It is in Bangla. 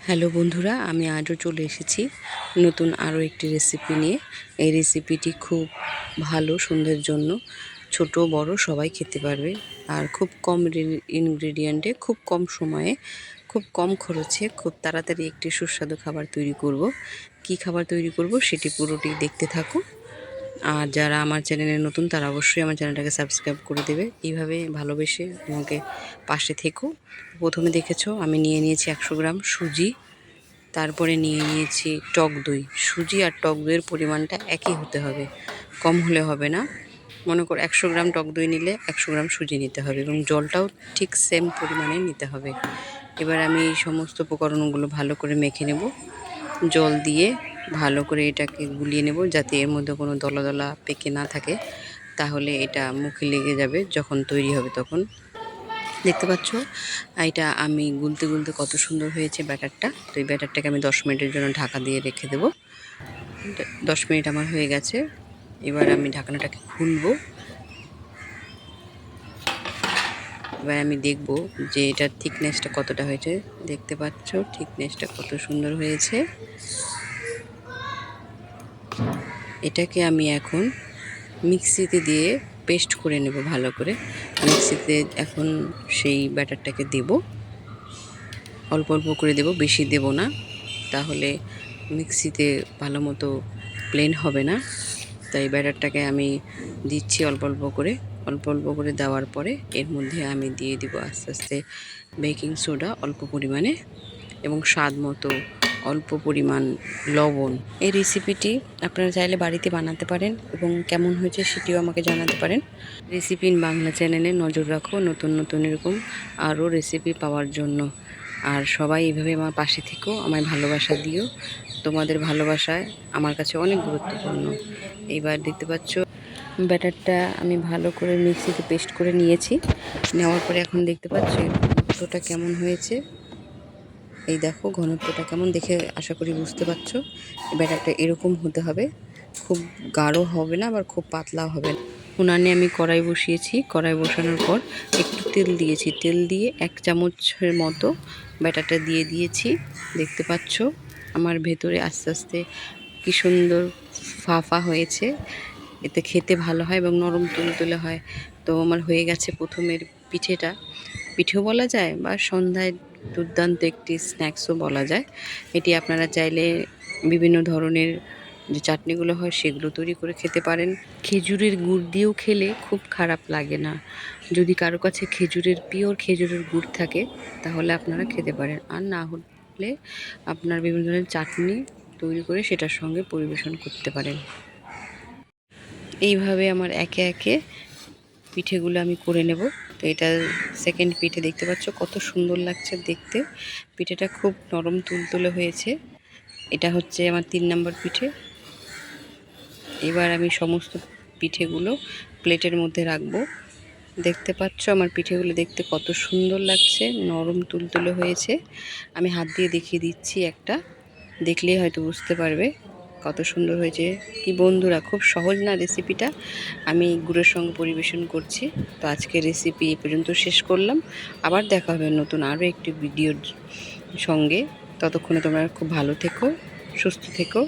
হ্যালো বন্ধুরা, আমি আজও চলে এসেছি নতুন আরও একটি রেসিপি নিয়ে। এই রেসিপিটি খুব ভালো, সন্ধ্যের জন্য ছোট বড় সবাই খেতে পারবে। আর খুব কম ইনগ্রেডিয়েন্টে, খুব কম সময়ে, খুব কম খরচে, খুব তাড়াতাড়ি একটি সুস্বাদু খাবার তৈরি করব। কি খাবার তৈরি করব সেটি পুরোটি দেখতে থাকো। আর যারা আমার চ্যানেলে নতুন তারা অবশ্যই আমার চ্যানেলটাকে সাবস্ক্রাইব করে দেবে। এইভাবে ভালোবেসে আমাকে পাশে থেকো। প্রথমে দেখেছো আমি নিয়ে নিয়েছি 100 গ্রাম সুজি, তারপরে নিয়ে নিয়েছি টক দই। সুজি আর টক দইয়ের পরিমাণটা একই হতে হবে, কম হলে হবে না। মনে করো 100 গ্রাম টক দই নিলে 100 গ্রাম সুজি নিতে হবে এবং জলটাও ঠিক সেম পরিমাণে নিতে হবে। এবার আমি এই সমস্ত উপকরণগুলো ভালো করে মেখে নেব। জল দিয়ে ভালো করে এটাকে গুলিয়ে নেব, যাতে এর মধ্যে কোনো দলা দলা পেকে না থাকে, তাহলে এটা মুখে লেগে যাবে যখন তৈরি হবে তখন। দেখতে পাচ্ছ এটা আমি গুলতে গুলতে কত সুন্দর হয়েছে ব্যাটারটা। তো এই ব্যাটারটাকে আমি 10 মিনিটের জন্য ঢাকা দিয়ে রেখে দেব। 10 মিনিট আমার হয়ে গেছে। এবার আমি ঢাকনাটাকে খুলবো। এবার আমি দেখব যে এটার থিকনেসটা কতটা হয়েছে। দেখতে পাচ্ছ থিকনেসটা কত সুন্দর হয়েছে। এটাকে আমি এখন মিক্সিতে দিয়ে পেস্ট করে নেব ভালো করে। মিক্সিতে এখন সেই ব্যাটারটাকে দেব, অল্প অল্প করে দেব, বেশি দেব না, তাহলে মিক্সিতে ভালো মতো প্লেন হবে না। তাই ব্যাটারটাকে আমি দিচ্ছি অল্প অল্প করে। অল্প অল্প করে দেওয়ার পরে এর মধ্যে আমি দিয়ে দিব আস্তে আস্তে বেকিং সোডা অল্প পরিমাণে এবং স্বাদ মতো অল্প পরিমাণ লবণ। এই রেসিপিটি আপনারা চাইলে বাড়িতে বানাতে পারেন এবং কেমন হয়েছে সেটিও আমাকে জানাতে পারেন। রেসিপি ইন বাংলা চ্যানেলে নজর রাখো নতুন নতুন এরকম আরও রেসিপি পাওয়ার জন্য। আর সবাই এইভাবে আমার পাশে থেকেও আমায় ভালোবাসা দিও। তোমাদের ভালোবাসায় আমার কাছে অনেক গুরুত্বপূর্ণ। এইবার দেখতে পাচ্ছ ব্যাটারটা আমি ভালো করে মিক্সিতে পেস্ট করে নিয়েছি। নেওয়ার পরে এখন দেখতে পাচ্ছি ঘনত্বটা কেমন হয়েছে। এই দেখো ঘনত্বটা কেমন, দেখে আশা করি বুঝতে পারছো। ব্যাটারটা এরকম হতে হবে, খুব গাঢ় হবে না আবার খুব পাতলাও হবে না। উনানে আমি কড়াই বসিয়েছি। কড়াই বসানোর পর একটু তেল দিয়েছি। তেল দিয়ে 1 চামচের মতো ব্যাটারটা দিয়ে দিয়েছি। দেখতে পাচ্ছ আমার ভেতরে আস্তে আস্তে কি সুন্দর ফাঁপা হয়েছে। এতে খেতে ভালো হয় এবং নরম তুলতুলে হয়। তো আমার হয়ে গেছে প্রথমের পিঠেটা। পিঠেও বলা যায় বা সন্ধ্যায় দুর্দান্ত একটি স্ন্যাক্সও বলা যায়। এটি আপনারা চাইলে বিভিন্ন ধরনের যে চাটনিগুলো হয় সেগুলো তৈরি করে খেতে পারেন। খেজুরের গুড় দিয়েও খেলে খুব খারাপ লাগে না। যদি কারো কাছে পিওর খেজুরের গুড় থাকে তাহলে আপনারা খেতে পারেন, আর না হলে আপনার বিভিন্ন ধরনের চাটনি তৈরি করে সেটার সঙ্গে পরিবেশন করতে পারেন। এইভাবে আমার একে একে পিঠেগুলো আমি করে নেব। তো এটা সেকেন্ড পিঠে, দেখতে পাচ্ছ কত সুন্দর লাগছে দেখতে। পিঠেটা খুব নরম তুলতুলে হয়েছে। এটা হচ্ছে আমার 3 নম্বর পিঠে। এবার আমি সমস্ত পিঠেগুলো প্লেটের মধ্যে রাখবো। দেখতে পাচ্ছ আমার পিঠেগুলো দেখতে কত সুন্দর লাগছে, নরম তুলতুলে হয়েছে। আমি হাত দিয়ে দেখিয়ে দিচ্ছি একটা, দেখলেই হয়তো বুঝতে পারবে কত সুন্দর হয়েছে। কি বন্ধুরা, খুব সহজ না রেসিপিটা? আমি গুড়ের সঙ্গে পরিবেশন করছি। তো আজকে রেসিপি এই পর্যন্ত শেষ করলাম। আবার দেখা হবে নতুন আরও একটি ভিডিওর সঙ্গে। ততক্ষণে তোমরা খুব ভালো থেকো, সুস্থ থেকো।